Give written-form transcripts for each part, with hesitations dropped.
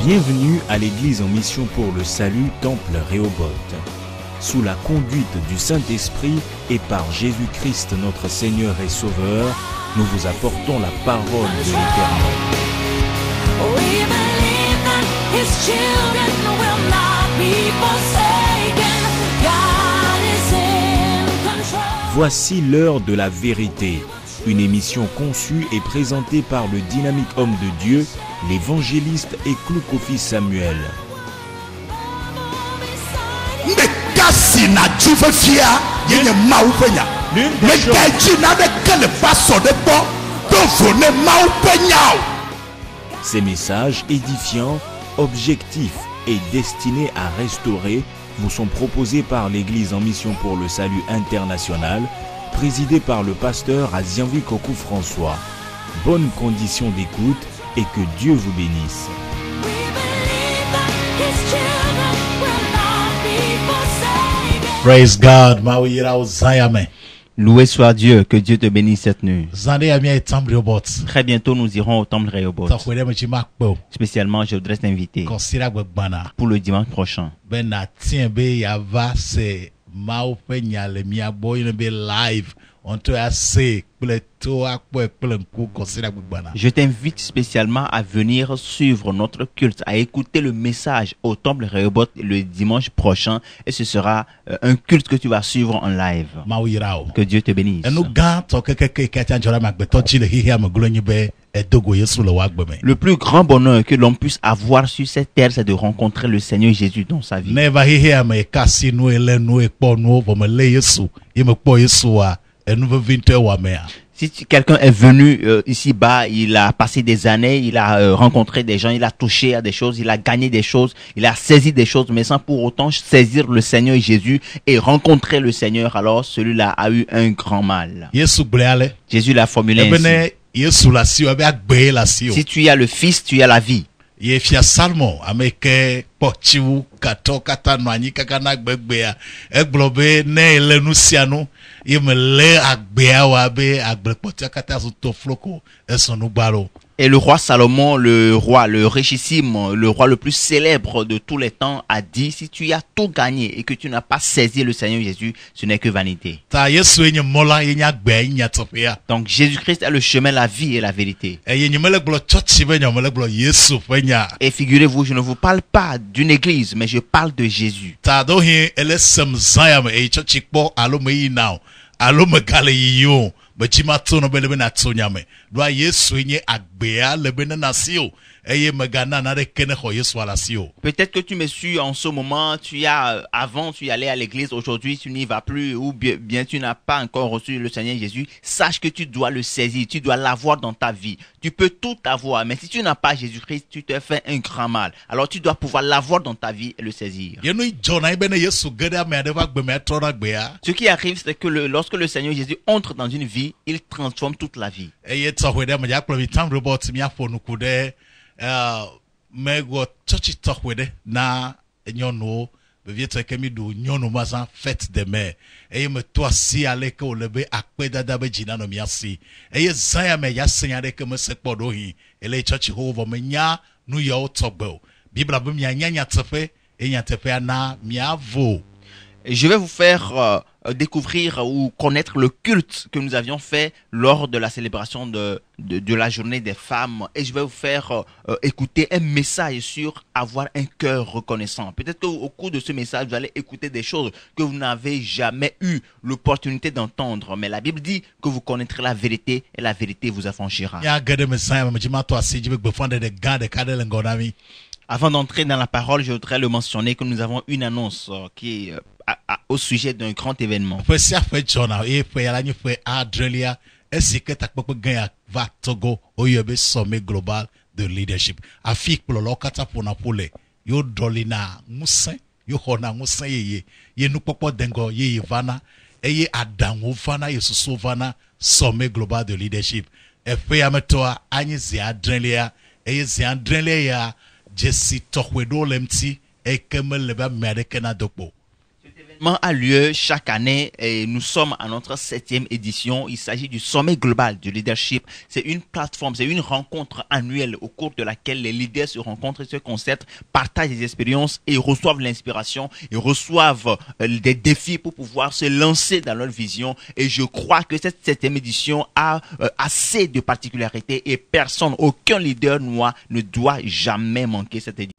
Bienvenue à l'église en mission pour le salut Temple Rehoboth. Sous la conduite du Saint-Esprit et par Jésus-Christ notre Seigneur et Sauveur, nous vous apportons la parole de l'Éternel. Voici l'heure de la vérité, une émission conçue et présentée par le dynamique homme de Dieu, l'évangéliste Eklou Kofi Samuel. Ces messages édifiants, objectifs et destinés à restaurer vous sont proposés par l'Église en mission pour le salut international, présidée par le pasteur Azianvi Kokou François. Bonne condition d'écoute et que Dieu vous bénisse. Praise God. Loué soit Dieu, que Dieu te bénisse cette nuit. Très bientôt, nous irons au temple Rehoboth. Spécialement, je voudrais t'inviter pour le dimanche prochain. Je t'invite spécialement à venir suivre notre culte, à écouter le message au temple Rehoboth le dimanche prochain, et ce sera un culte que tu vas suivre en live. Que Dieu te bénisse. Le plus grand bonheur que l'on puisse avoir sur cette terre, c'est de rencontrer le Seigneur Jésus dans sa vie. Si quelqu'un est venu ici-bas, il a passé des années, il a rencontré des gens, il a touché à des choses, il a gagné des choses, il a saisi des choses, mais sans pour autant saisir le Seigneur Jésus et rencontrer le Seigneur, alors celui-là a eu un grand mal. Jésus l'a formulé ainsi. Si tu as le Fils, tu as la vie. Et le roi Salomon, le richissime, le roi le plus célèbre de tous les temps, a dit: si tu as tout gagné et que tu n'as pas saisi le Seigneur Jésus, ce n'est que vanité. Donc Jésus-Christ est le chemin, la vie et la vérité. Et figurez-vous, je ne vous parle pas d'une église, mais je parle de Jésus. Peut-être que tu me suis en ce moment, avant tu allais à l'église, aujourd'hui tu n'y vas plus, ou bien tu n'as pas encore reçu le Seigneur Jésus. Sache que tu dois le saisir, tu dois l'avoir dans ta vie. Tu peux tout avoir, mais si tu n'as pas Jésus-Christ, tu te fais un grand mal. Alors tu dois pouvoir l'avoir dans ta vie et le saisir. Ce qui arrive, c'est que lorsque le Seigneur Jésus entre dans une vie, il transforme toute la vie. Je vais vous faire découvrir ou connaître le culte que nous avions fait lors de la célébration de la journée des femmes, et je vais vous faire écouter un message sur avoir un cœur reconnaissant. Peut-être qu'au cours de ce message, vous allez écouter des choses que vous n'avez jamais eu l'opportunité d'entendre, mais la Bible dit que vous connaîtrez la vérité et la vérité vous affranchira. Avant d'entrer dans la parole, je voudrais le mentionner que nous avons une annonce qui est au sujet d'un grand événement. Sommet global de leadership. Afik pour l'okata pour napole. Yo dolina musen, yo hona musen ye nous popo dengo ye vana, eye adango vana ye susu vana sommet global de leadership. E fe ametoa anyi zi adrenlia, eye zi adrenlia jesi tokwedo lemti e kemel leba mereke na dokbo. A lieu chaque année et nous sommes à notre 7e édition. Il s'agit du sommet global du leadership. C'est une plateforme, c'est une rencontre annuelle au cours de laquelle les leaders se rencontrent et se concertent, partagent des expériences et reçoivent l'inspiration et reçoivent des défis pour pouvoir se lancer dans leur vision. Et je crois que cette 7e édition a assez de particularités et personne, aucun leader noir ne doit jamais manquer cette édition.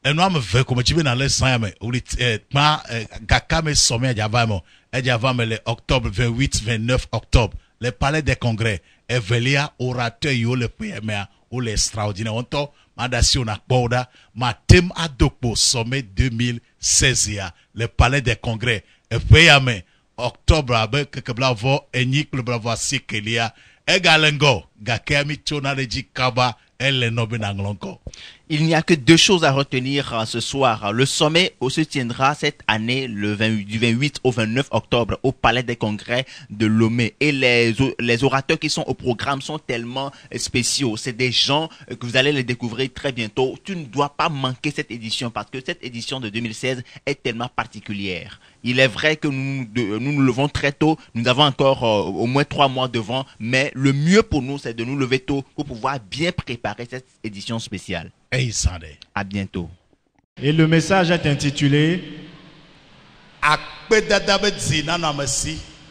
Le octobre 28-29 octobre, le palais des congrès, Evelia orateur yo le PMA ou l'extraordinaire. On to mandation na boda, ma thème adokpo sommet 2016 le palais des congrès, Evelia octobre avec que bravo enyik le bravo sikelia, egalengo, gakemi tonaleji kaba. Il n'y a que deux choses à retenir ce soir. Le sommet se tiendra cette année du 28 au 29 octobre au Palais des Congrès de Lomé. Et les orateurs qui sont au programme sont tellement spéciaux. C'est des gens que vous allez les découvrir très bientôt. Tu ne dois pas manquer cette édition parce que cette édition de 2016 est tellement particulière. Il est vrai que nous levons très tôt. Nous avons encore au moins 3 mois devant. Mais le mieux pour nous, c'est de nous lever tôt pour pouvoir bien préparer cette édition spéciale. À bientôt. Et le message est intitulé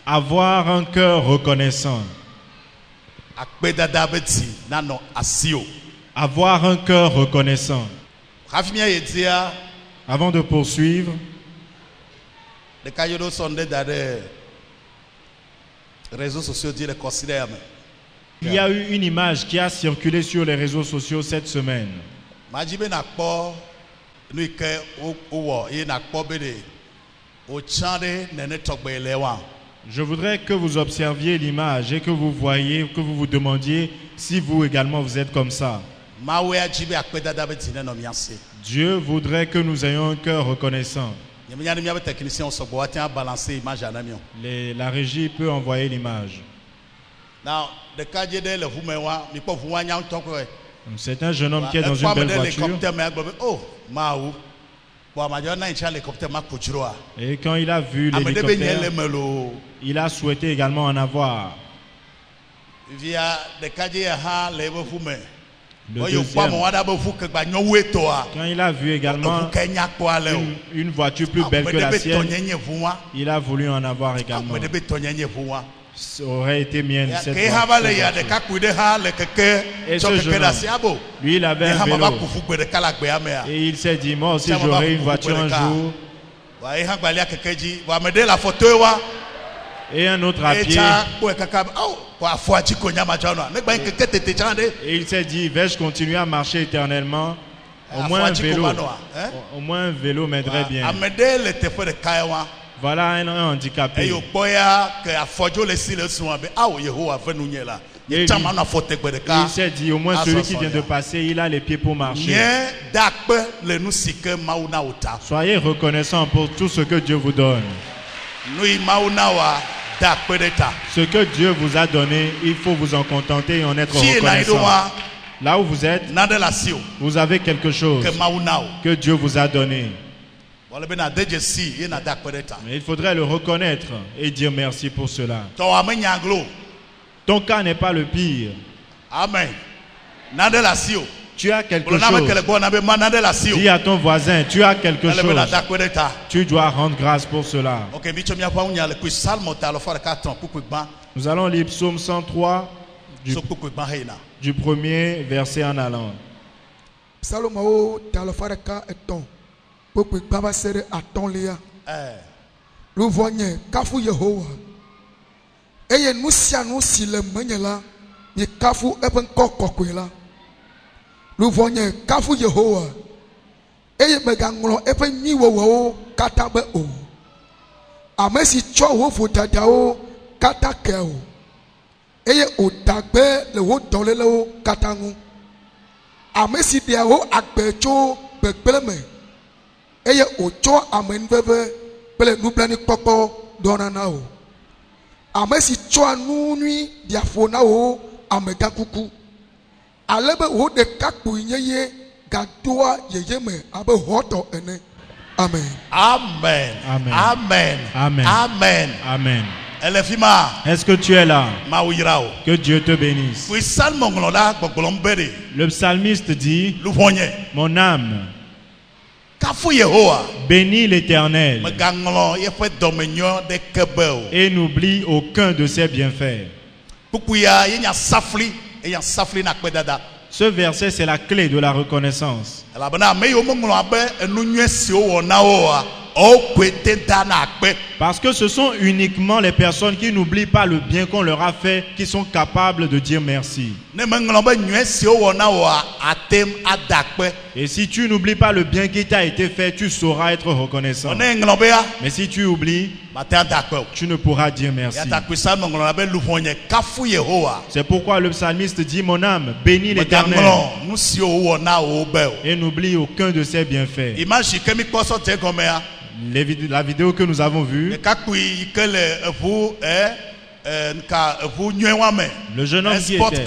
Avoir un cœur reconnaissant. Avoir un cœur reconnaissant. Avant de poursuivre, il y a eu une image qui a circulé sur les réseaux sociaux cette semaine. Je voudrais que vous observiez l'image et que vous voyiez, que vous vous demandiez si vous également vous êtes comme ça. Dieu voudrait que nous ayons un cœur reconnaissant. La régie peut envoyer l'image. C'est un jeune homme qui est dans une belle voiture. Et quand il a vu l'hélicoptère, il a souhaité également en avoir. Le deuxième, quand il a vu également une voiture plus belle que la sienne, il a voulu en avoir également. Ça aurait été mienne cette voiture. Et ce jeune homme, lui, il avait un vélo. Et il s'est dit, moi aussi j'aurai une voiture un jour. Et un autre à pied. Et il s'est dit, vais-je continuer à marcher éternellement? Au moins un vélo m'aiderait bien. Voilà un handicapé. Et il s'est dit, au moins celui qui vient de passer, il a les pieds pour marcher. Soyez reconnaissants pour tout ce que Dieu vous donne. Ce que Dieu vous a donné, il faut vous en contenter et en être reconnaissant. Là où vous êtes, vous avez quelque chose que Dieu vous a donné. Mais il faudrait le reconnaître et dire merci pour cela. Ton cas n'est pas le pire. Amen. Tu as quelque chose. Dis à ton voisin, tu as quelque chose. Tu dois rendre grâce pour cela. Nous allons lire Psaume 103 du premier verset en allant. Nous voyons kafu Yehowa. Eye meganglo epe nyiwo kata be o. Amesi cho wo fotadao kata keo. Eye odagbe le wo dolelo katangu. Amesi dia wo agbecho begbeleme. Eye ocho amenveve pele nublani popo donana o. Amesi cho anunui dia fona o amegakuku. Alebe wo de kakpu nyeye gadoa yeye me abe hoto ene. Amen. Amen. Amen. Amen. Amen. Amen. Amen. Elefima. Est-ce que tu es là? Mawirao. Que Dieu te bénisse. Le psalmiste dit, mon âme, bénis l'Éternel et n'oublie aucun de ses bienfaits. Ce verset, c'est la clé de la reconnaissance. Parce que ce sont uniquement les personnes qui n'oublient pas le bien qu'on leur a fait qui sont capables de dire merci. Et si tu n'oublies pas le bien qui t'a été fait, tu sauras être reconnaissant. Mais si tu oublies, tu ne pourras dire merci. C'est pourquoi le psalmiste dit, mon âme, bénis l'Éternel et n'oublie aucun de ses bienfaits. La vidéo que nous avons vue, le jeune homme qui était,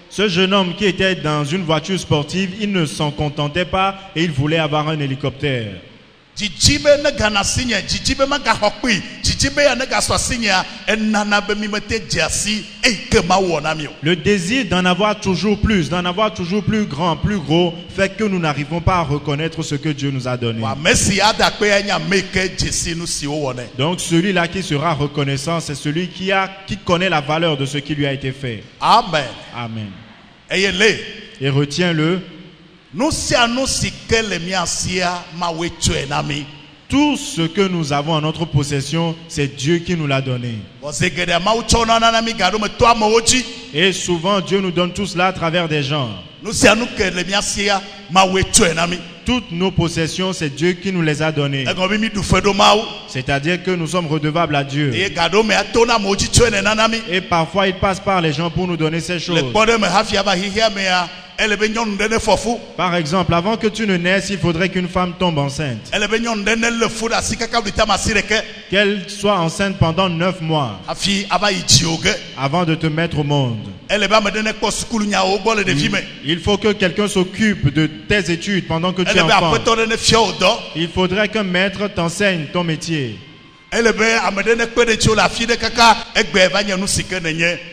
ce jeune homme qui était dans une voiture sportive, il ne s'en contentait pas et il voulait avoir un hélicoptère. Le désir d'en avoir toujours plus grand, plus gros, fait que nous n'arrivons pas à reconnaître ce que Dieu nous a donné. Donc celui-là qui sera reconnaissant, c'est celui qui connaît la valeur de ce qui lui a été fait. Amen. Amen. Et retiens-le. Tout ce que nous avons en notre possession, c'est Dieu qui nous l'a donné. Et souvent, Dieu nous donne tout cela à travers des gens. Toutes nos possessions, c'est Dieu qui nous les a données. C'est-à-dire que nous sommes redevables à Dieu. Et parfois, il passe par les gens pour nous donner ces choses. Par exemple, avant que tu ne naisses, il faudrait qu'une femme tombe enceinte. Qu'elle soit enceinte pendant 9 mois avant de te mettre au monde. Il faut que quelqu'un s'occupe de tes études pendant que tu es enfant. Il faudrait qu'un maître t'enseigne ton métier.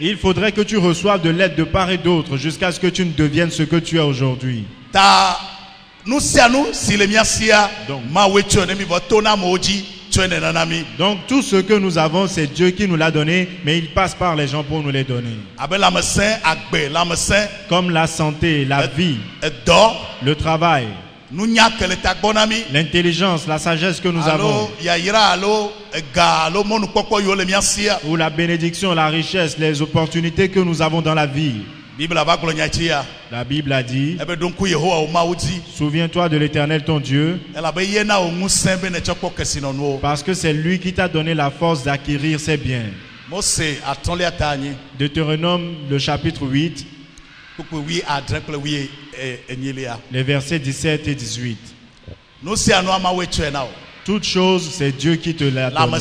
Il faudrait que tu reçoives de l'aide de part et d'autre jusqu'à ce que tu ne deviennes ce que tu es aujourd'hui. Donc tout ce que nous avons, c'est Dieu qui nous l'a donné, mais il passe par les gens pour nous les donner. Comme la santé, la vie, le travail, l'intelligence, la sagesse que nous avons, ou la bénédiction, la richesse, les opportunités que nous avons dans la vie. La Bible a dit, souviens-toi de l'Éternel ton Dieu, parce que c'est lui qui t'a donné la force d'acquérir ses biens. Deutéronome, le chapitre 8, les versets 17 et 18. Toute chose, c'est Dieu qui te l'a donné.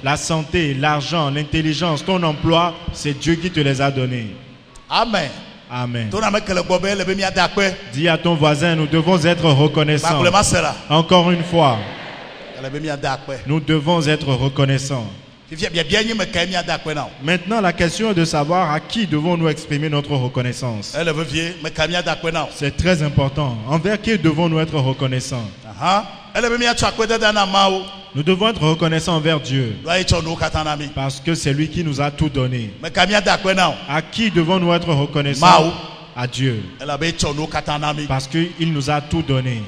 La santé, l'argent, l'intelligence, ton emploi, c'est Dieu qui te les a donnés. Amen. Amen. Dis à ton voisin, nous devons être reconnaissants. Encore une fois, nous devons être reconnaissants. Maintenant, la question est de savoir à qui devons-nous exprimer notre reconnaissance. C'est très important. Envers qui devons-nous être reconnaissants? Nous devons être reconnaissants envers Dieu, parce que c'est lui qui nous a tout donné. À qui devons-nous être reconnaissants? À Dieu, parce qu'il nous a tout donné.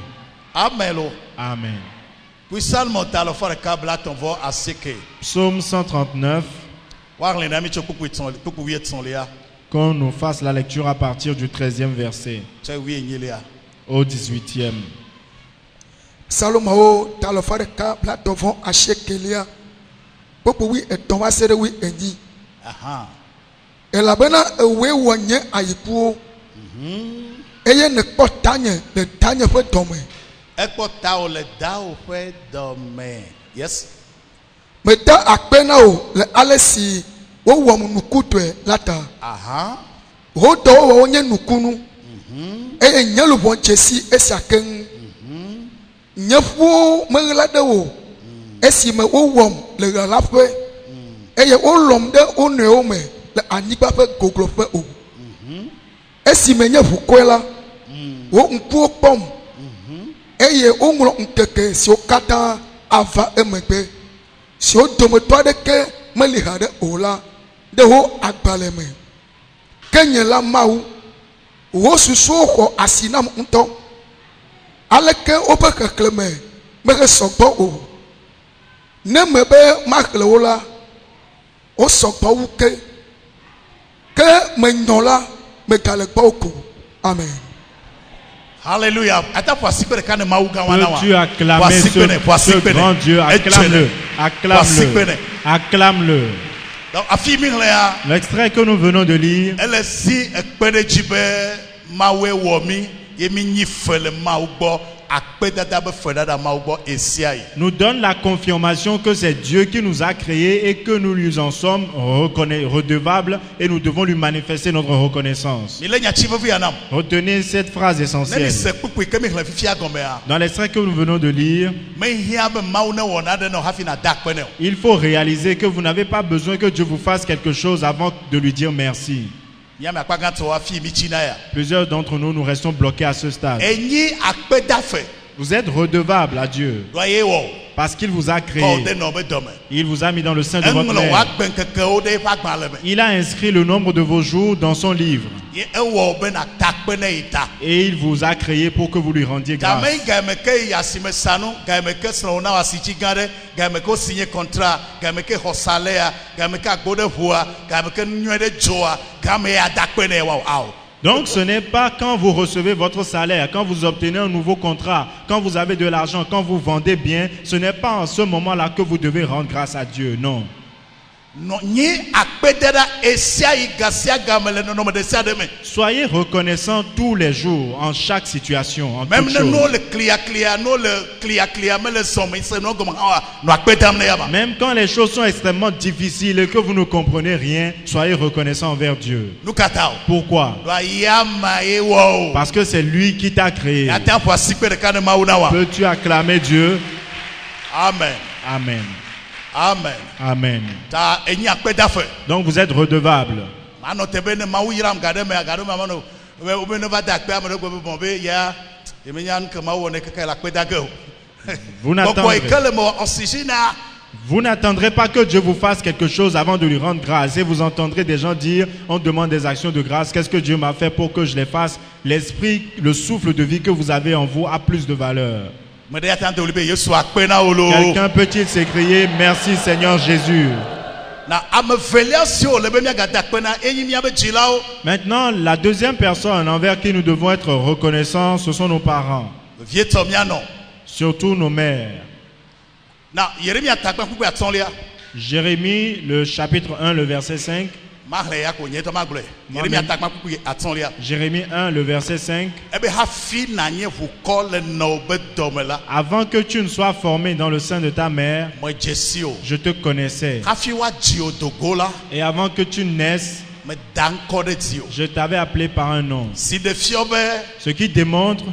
Amen. Amen. Psaume 139. Qu'on nous fasse la lecture à partir du 13e verset au 18e. Salomao talofadeka blatovon ashekelia popo wi eton wa sere wi enyi elabena ewe wonye ayikuo eye ne kpotanye le tanye fe dome ekpota o le da o fe dome. Yes. Meta akpena o le alesi wo wom nukutwe lata. Aha. Ho do wo nye nukunu. E nyelu bon chesi esaken. Nyefu menglade wo. Esi me wo wom le lafe. Eye wo lom de oneo me le anipa fe goglo fe o. Esi me nyefu kwela. Wo npu pom. Eye wo nglo nkeke si o kata ava emegbe. Si o dometo adeke meli ha de ola de ho agbale me. Kenye la mau wo susu ho asinam nto. Aleke ope kekleme me sogbo o. Ne mebe makle ola o sogbo wuke. Ke me nyola me galekbo ko. Amen. Alléluia. Peux-tu acclamer ce grand Dieu? Acclame-le. Acclame-le. Acclame-le. L'extrait que nous venons de lire nous donne la confirmation que c'est Dieu qui nous a créés et que nous lui en sommes redevables et nous devons lui manifester notre reconnaissance. Retenez cette phrase essentielle. Dans l'extrait que nous venons de lire, il faut réaliser que vous n'avez pas besoin que Dieu vous fasse quelque chose avant de lui dire merci. Plusieurs d'entre nous restons bloqués à ce stade. Vous êtes redevable à Dieu parce qu'il vous a créé. Il vous a mis dans le sein de votre mère. Il a inscrit le nombre de vos jours dans son livre. Et il vous a créé pour que vous lui rendiez grâce. Donc ce n'est pas quand vous recevez votre salaire, quand vous obtenez un nouveau contrat, quand vous avez de l'argent, quand vous vendez bien, ce n'est pas en ce moment-là que vous devez rendre grâce à Dieu, non. Soyez reconnaissants tous les jours, en chaque situation, en toute chose. Même quand les choses sont extrêmement difficiles et que vous ne comprenez rien, soyez reconnaissants envers Dieu. Pourquoi? Parce que c'est lui qui t'a créé. Peux-tu acclamer Dieu? Amen. Amen. Amen. Amen. Donc vous êtes redevable. Vous n'attendrez pas que Dieu vous fasse quelque chose avant de lui rendre grâce. Et vous entendrez des gens dire, on demande des actions de grâce. Qu'est-ce que Dieu m'a fait pour que je les fasse? L'esprit, le souffle de vie que vous avez en vous a plus de valeur. Quelqu'un peut-il s'écrier merci Seigneur Jésus? Maintenant, la deuxième personne envers qui nous devons être reconnaissants, ce sont nos parents. Surtout nos mères. Jérémie, le chapitre 1, le verset 5. Jérémie 1, le verset 5. Avant que tu ne sois formé dans le sein de ta mère, je te connaissais. Et avant que tu naisses, je t'avais appelé par un nom. Ce qui démontre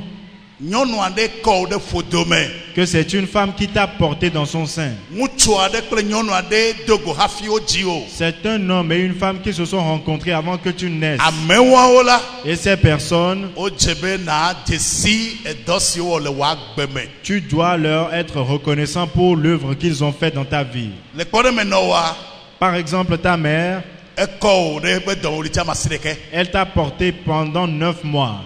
que c'est une femme qui t'a porté dans son sein. C'est un homme et une femme qui se sont rencontrés avant que tu naisses. Et ces personnes, tu dois leur être reconnaissant pour l'œuvre qu'ils ont faite dans ta vie. Par exemple, ta mère, elle t'a porté pendant 9 mois.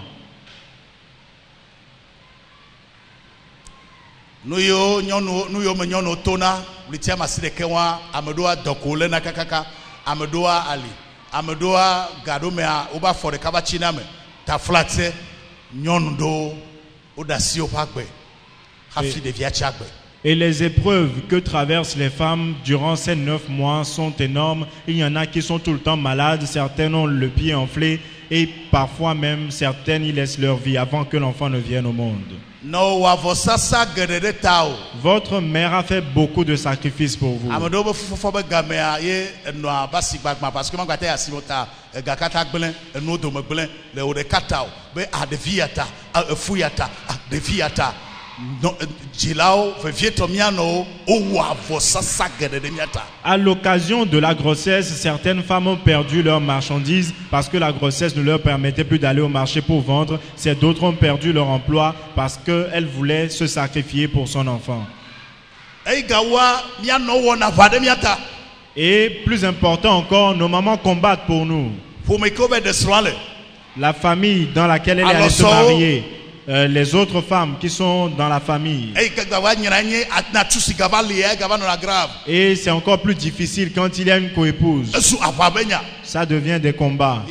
Et les épreuves que traversent les femmes durant ces 9 mois sont énormes. Il y en a qui sont tout le temps malades, certains ont le pied enflé et parfois même certaines y laissent leur vie avant que l'enfant ne vienne au monde. Votre mère a fait beaucoup de sacrifices pour vous. À l'occasion de la grossesse, certaines femmes ont perdu leurs marchandises parce que la grossesse ne leur permettait plus d'aller au marché pour vendre. D'autres ont perdu leur emploi parce qu'elles voulaient se sacrifier pour son enfant. Et plus important encore, nos mamans combattent pour nous. La famille dans laquelle elle est allée se marier. Les autres femmes qui sont dans la famille. Et c'est encore plus difficile quand il y a une coépouse. Ça devient des combats.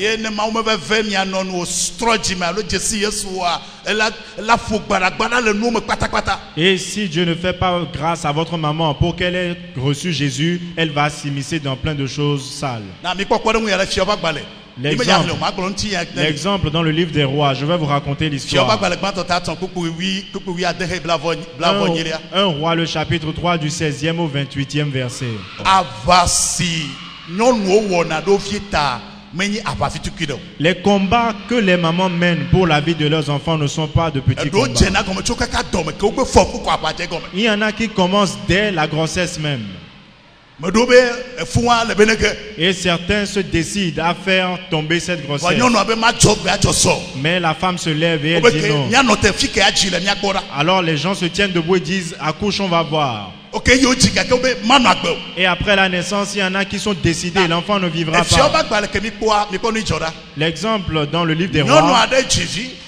Et si Dieu ne fait pas grâce à votre maman pour qu'elle ait reçu Jésus, elle va s'immiscer dans plein de choses sales. L'exemple dans le livre des rois, je vais vous raconter l'histoire. Un roi, le chapitre 3 du 16e au 28e verset. Les combats que les mamans mènent pour la vie de leurs enfants ne sont pas de petits combats. Il y en a qui commencent dès la grossesse même. Et certains se décident à faire tomber cette grossesse. Mais la femme se lève et elle dit non. Alors les gens se tiennent debout et disent accouche, on va voir. Et après la naissance, il y en a qui sont décidés, l'enfant ne vivra pas. L'exemple dans le livre des rois,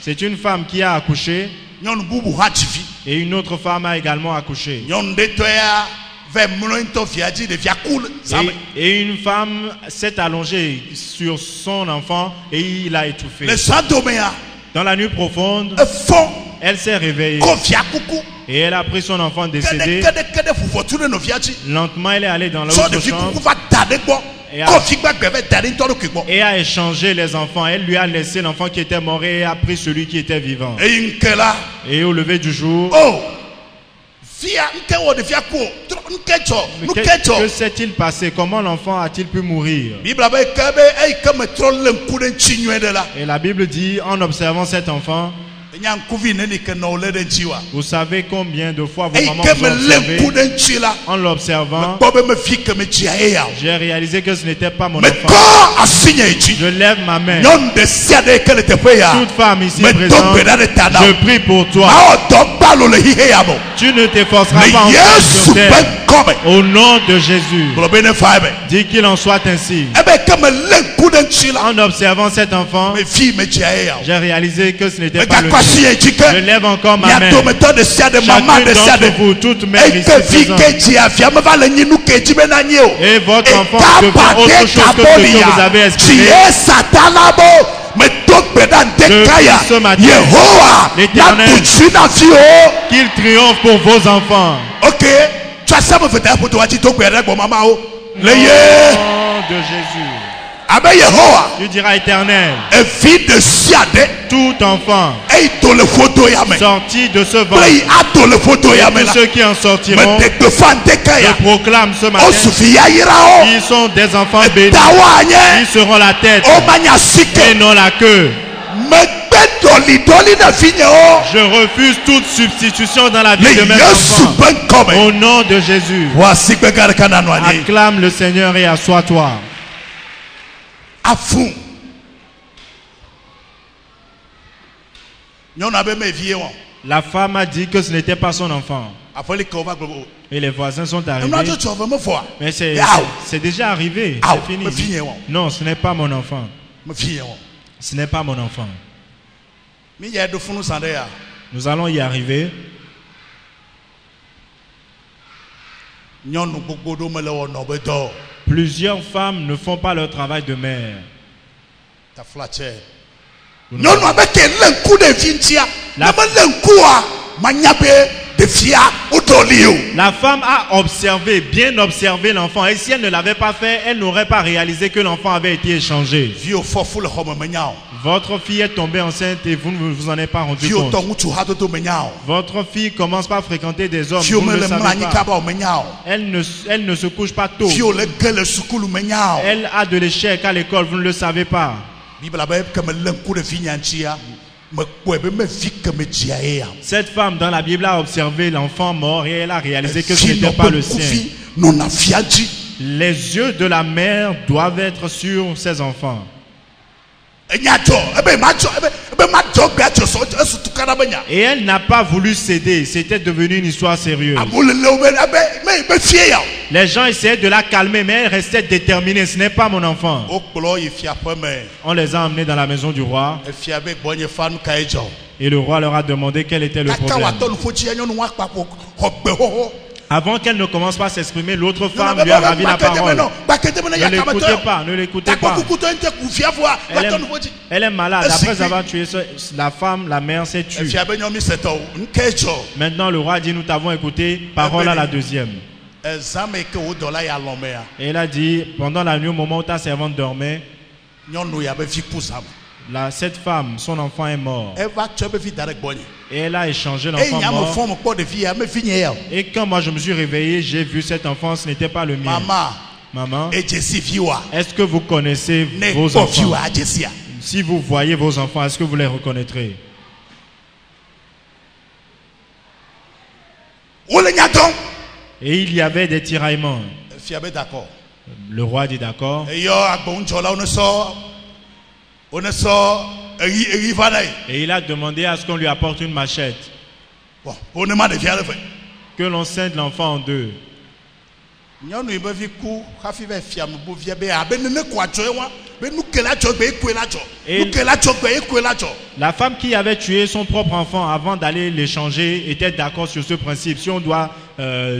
c'est une femme qui a accouché et une autre femme a également accouché. Et une femme s'est allongée sur son enfant et il a étouffé. Dans la nuit profonde, elle s'est réveillée et elle a pris son enfant décédé. Lentement, elle est allée dans l'autre chambre et a échangé les enfants. Elle lui a laissé l'enfant qui était mort et a pris celui qui était vivant. Et au lever du jour, que s'est-il passé? Comment l'enfant a-t-il pu mourir? Et la Bible dit, en observant cet enfant, vous savez combien de fois vos mamans vous ont observé? En l'observant, j'ai réalisé que ce n'était pas mon enfant. Je lève ma main. Toute femme ici présente, je prie pour toi. Tu ne t'efforceras pas encore sur terre. Au nom de Jésus. Dis qu'il en soit ainsi. En observant cet enfant, j'ai réalisé que ce n'était pas le cas. Je lève encore ma main. Chacun d'entre vous, toute mère ici présente, et votre enfant devient autre chose que ce que vous avez exprimé. Depuis ce matin, l'Éternel, qu'il triomphe pour vos enfants. Ok. Nom de Jésus. Tu diras Éternel, tout enfant sorti de ce ventre, et tous ceux qui en sortiront, je proclame ce matin, ils sont des enfants bénis, ils seront la tête et non la queue. Je refuse toute substitution dans la vie de mes enfants. Au nom de Jésus. Acclame le Seigneur et assois-toi. La femme a dit que ce n'était pas son enfant. Et les voisins sont arrivés. Mais c'est déjà arrivé. C'est fini. Non, ce n'est pas mon enfant. Ce n'est pas mon enfant. Nous allons y arriver. Plusieurs femmes ne font pas leur travail de mère. La femme a observé, bien observé l'enfant. Et si elle ne l'avait pas fait, elle n'aurait pas réalisé que l'enfant avait été échangé. Votre fille est tombée enceinte et vous ne vous en êtes pas rendu compte. Votre fille commence par fréquenter des hommes. Vous ne le savez pas. Elle ne se couche pas tôt. Elle a de l'échec à l'école. Vous ne le savez pas. Cette femme dans la Bible a observé l'enfant mort et elle a réalisé que ce n'était pas le sien. Les yeux de la mère doivent être sur ses enfants. Et elle n'a pas voulu céder. C'était devenu une histoire sérieuse. Les gens essayaient de la calmer, mais elle restait déterminée. Ce n'est pas mon enfant. On les a emmenés dans la maison du roi. Et le roi leur a demandé quel était le problème. Avant qu'elle ne commence pas à s'exprimer, l'autre femme lui a ravi la parole. Ne l'écoutez pas, ne l'écoutez pas. Elle est malade. Après avoir tué la femme, la mère s'est tuée. Maintenant, le roi dit, nous t'avons écouté, parole à la deuxième. Et elle a dit, pendant la nuit, au moment où ta servante dormait, cette femme, son enfant est mort. Et elle a échangé l'enfant mort. Et quand moi je me suis réveillé, j'ai vu cet enfant, ce n'était pas le mien. Maman, est-ce que vous connaissez vos enfants? Si vous voyez vos enfants, est-ce que vous les reconnaîtrez? Et il y avait des tiraillements. Le roi dit d'accord. Et il a demandé à ce qu'on lui apporte une machette. Que l'on scinde l'enfant en deux. Et la femme qui avait tué son propre enfant avant d'aller l'échanger était d'accord sur ce principe. Si on doit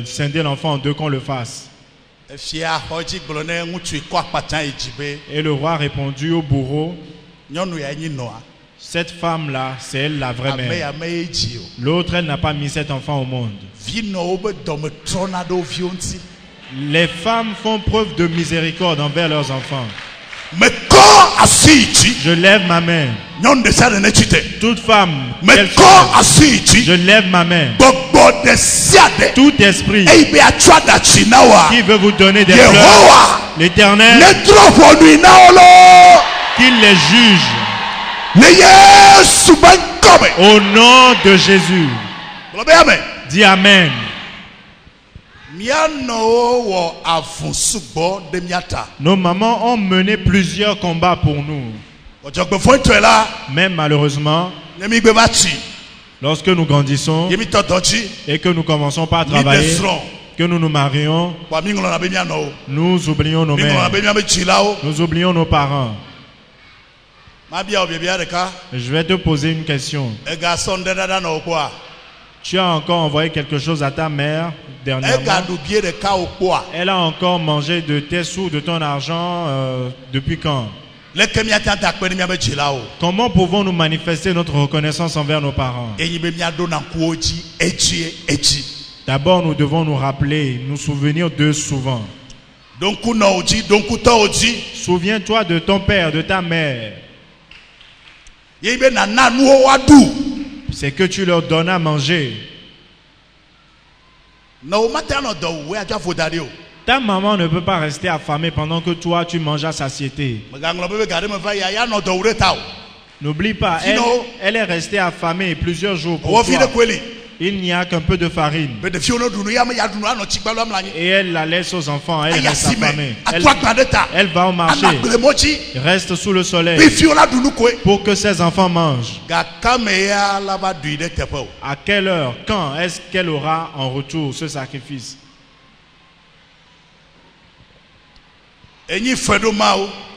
scinder l'enfant en deux, qu'on le fasse. Et le roi a répondu au bourreau, cette femme-là, c'est elle la vraie mère. L'autre, elle n'a pas mis cet enfant au monde. Les femmes font preuve de miséricorde envers leurs enfants. Je lève ma main. Toute femme, je lève ma main. Tout esprit qui veut vous donner des fleurs, l'Éternel, qu'il les juge au nom de Jésus. Dis Amen. Nos mamans ont mené plusieurs combats pour nous. Mais malheureusement, lorsque nous grandissons et que nous commençons par travailler, que nous nous marions, nous oublions nos mères, nous oublions nos parents. Je vais te poser une question. Tu as encore envoyé quelque chose à ta mère dernièrement? Elle a encore mangé de tes sous, de ton argent depuis quand? Comment pouvons-nous manifester notre reconnaissance envers nos parents? D'abord, nous devons nous rappeler, nous souvenir d'eux souvent. Souviens-toi de ton père, de ta mère. C'est que tu leur donnes à manger. Ta maman ne peut pas rester affamée pendant que toi tu manges à satiété. N'oublie pas, elle est restée affamée plusieurs jours pour toi. Il n'y a qu'un peu de farine. Et elle la laisse aux enfants. Elle reste affamée. Elle va au marché. Reste sous le soleil pour que ses enfants mangent. À quelle heure, quand est-ce qu'elle aura en retour ce sacrifice?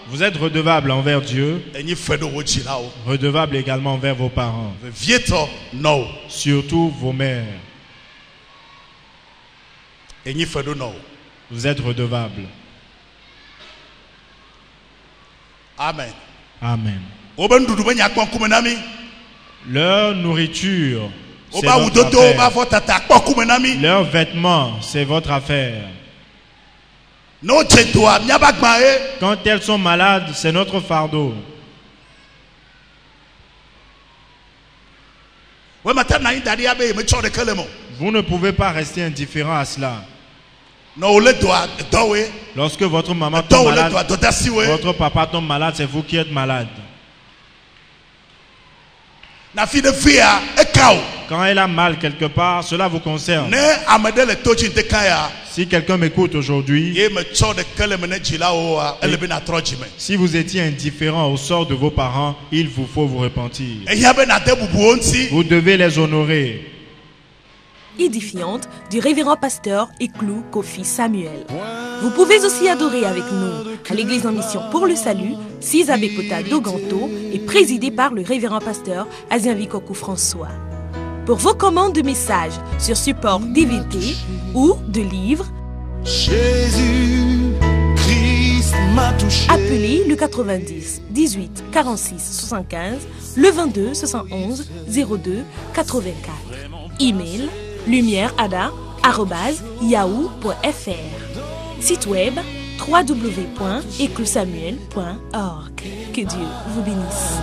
Vous êtes redevable envers Dieu, redevable également envers vos parents, surtout vos mères. Vous êtes redevable. Amen. Amen. Leur nourriture, c'est votre affaire. Leurs vêtements, c'est votre affaire. Quand elles sont malades, c'est notre fardeau. Vous ne pouvez pas rester indifférent à cela. Lorsque votre maman tombe malade, votre papa tombe malade, c'est vous qui êtes malade. Quand elle a mal quelque part, cela vous concerne. Si quelqu'un m'écoute aujourd'hui, si vous étiez indifférent au sort de vos parents, il vous faut vous repentir. Vous devez les honorer. Édifiante du révérend pasteur Eklou Kofi Samuel. Vous pouvez aussi adorer avec nous à l'église en mission pour le salut, 6 Abekota Doganto et présidée par le révérend pasteur Azienvikoku François. Pour vos commandes de messages sur support DVD ou de livres, appelez le 90 18 46 75, le 22 71 02 84. Email lumièreada@yahoo.fr. Site web www.eclousamuel.org. Que Dieu vous bénisse.